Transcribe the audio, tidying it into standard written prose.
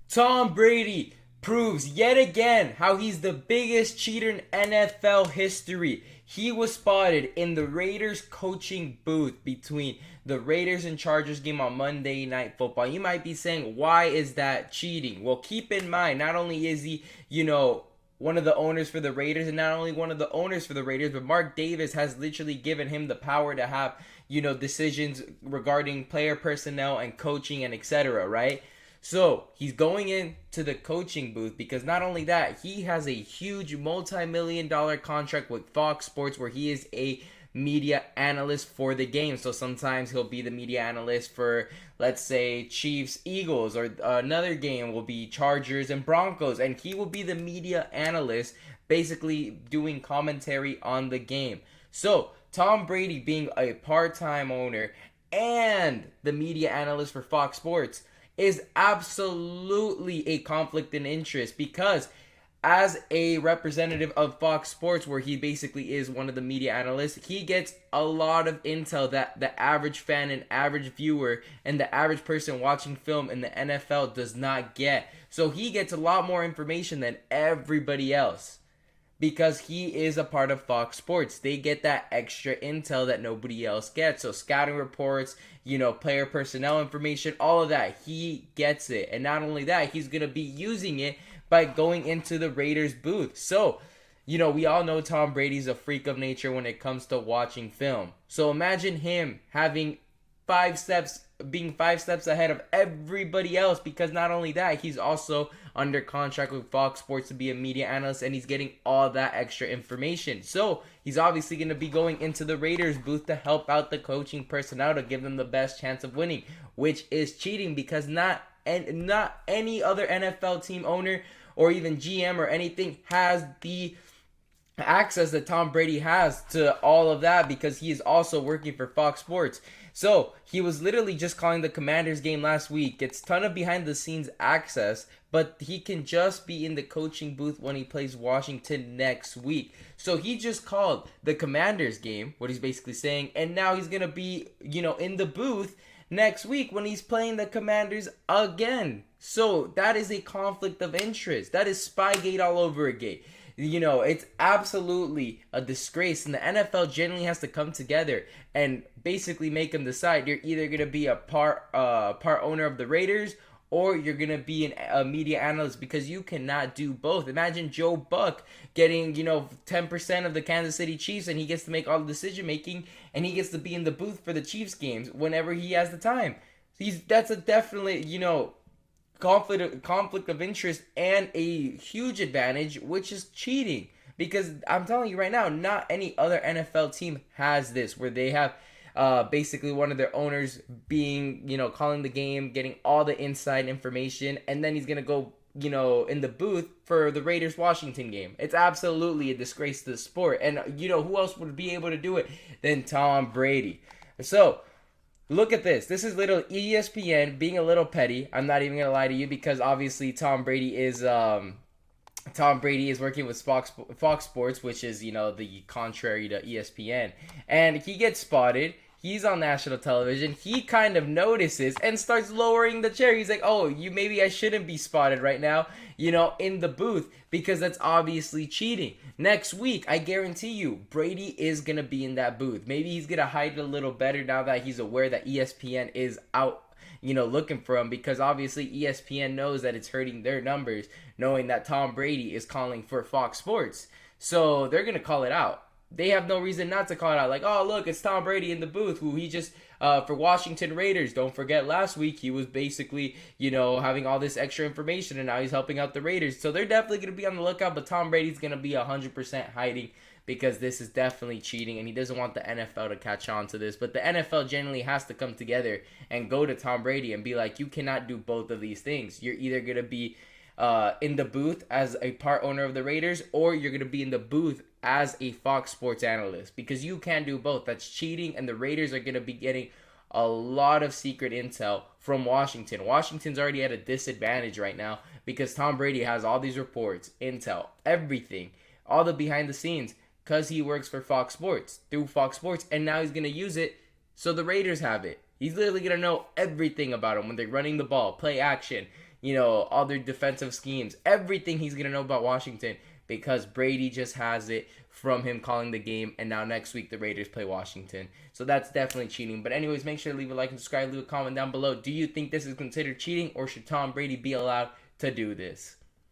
Tom Brady proves yet again how he's the biggest cheater in NFL history. He was spotted in the Raiders coaching booth between the Raiders and Chargers game on Monday Night Football. You might be saying, why is that cheating? Well, keep in mind, not only is he, one of the owners for the Raiders, and not only one of the owners for the Raiders, but Mark Davis has literally given him the power to have, decisions regarding player personnel and coaching and etc., right? So he's going into the coaching booth because not only that, he has a huge multi-million-dollar contract with Fox Sports where he is a media analyst for the game. So sometimes he'll be the media analyst for, let's say, Chiefs Eagles, or another game will be Chargers and Broncos, and he will be the media analyst basically doing commentary on the game. So Tom Brady being a part-time owner and the media analyst for Fox Sports is absolutely a conflict in interest, because as a representative of Fox Sports, where he basically is one of the media analysts, he gets a lot of intel that the average fan and average viewer and the average person watching film in the NFL does not get. So he gets a lot more information than everybody else because he is a part of Fox Sports. They get that extra intel that nobody else gets. So scouting reports, player personnel information, all of that, he gets it. And not only that, he's going to be using it by going into the Raiders booth. So, we all know Tom Brady's a freak of nature when it comes to watching film. So imagine him being 5 steps ahead of everybody else, because not only that, he's also under contract with Fox Sports to be a media analyst, and he's getting all that extra information. So he's obviously going to be going into the Raiders booth to help out the coaching personnel to give them the best chance of winning, which is cheating, because not any other NFL team owner or even GM or anything has the access that Tom Brady has to all of that, because he is also working for Fox Sports. So he was literally just calling the Commanders game last week. Gets ton of behind the scenes access, but he can just be in the coaching booth when he plays Washington next week. So he just called the Commanders game, what he's basically saying, and now he's going to be, in the booth next week when he's playing the Commanders again. So that is a conflict of interest. That is Spygate all over again. It's absolutely a disgrace, and the NFL generally has to come together and basically make them decide. You're either going to be a part owner of the Raiders, or you're going to be a media analyst, because you cannot do both. Imagine Joe Buck getting, 10% of the Kansas City Chiefs, and he gets to make all the decision making, and he gets to be in the booth for the Chiefs games whenever he has the time. That's a definitely, conflict of interest and a huge advantage, which is cheating. Because I'm telling you right now, not any other NFL team has this, where they have basically one of their owners being, calling the game, getting all the inside information, and then he's going to go, in the booth for the Raiders Washington game. It's absolutely a disgrace to the sport. And, who else would be able to do it than Tom Brady? So, look at this. This is little ESPN being a little petty. I'm not even gonna lie to you, because obviously Tom Brady is working with Fox Sports, which is the contrary to ESPN, and he gets spotted. He's on national television. He kind of notices and starts lowering the chair. He's like, "Oh, maybe I shouldn't be spotted right now, in the booth, because that's obviously cheating." Next week, I guarantee you, Brady is going to be in that booth. Maybe he's going to hide it a little better now that he's aware that ESPN is out, looking for him, because obviously ESPN knows that it's hurting their numbers, knowing that Tom Brady is calling for Fox Sports. So they're going to call it out. They have no reason not to call it out. Like, oh, look, it's Tom Brady in the booth, who he just, for Washington Raiders. Don't forget, last week he was basically, having all this extra information, and now he's helping out the Raiders. So they're definitely going to be on the lookout, but Tom Brady's going to be 100% hiding, because this is definitely cheating, and he doesn't want the NFL to catch on to this. But the NFL generally has to come together and go to Tom Brady and be like, you cannot do both of these things. You're either going to be in the booth as a part owner of the Raiders, or you're going to be in the booth as a Fox Sports analyst, because you can't do both. That's cheating, and the Raiders are going to be getting a lot of secret intel from Washington. Washington's already at a disadvantage right now, because Tom Brady has all these reports, intel, everything, all the behind the scenes, because he works for Fox Sports, through Fox Sports, and now he's going to use it so the Raiders have it. He's literally going to know everything about them when they're running the ball, play action, other defensive schemes. Everything he's going to know about Washington because Brady just has it from him calling the game. And now next week, the Raiders play Washington. So that's definitely cheating. But anyways, make sure to leave a like and subscribe. Leave a comment down below. Do you think this is considered cheating, or should Tom Brady be allowed to do this?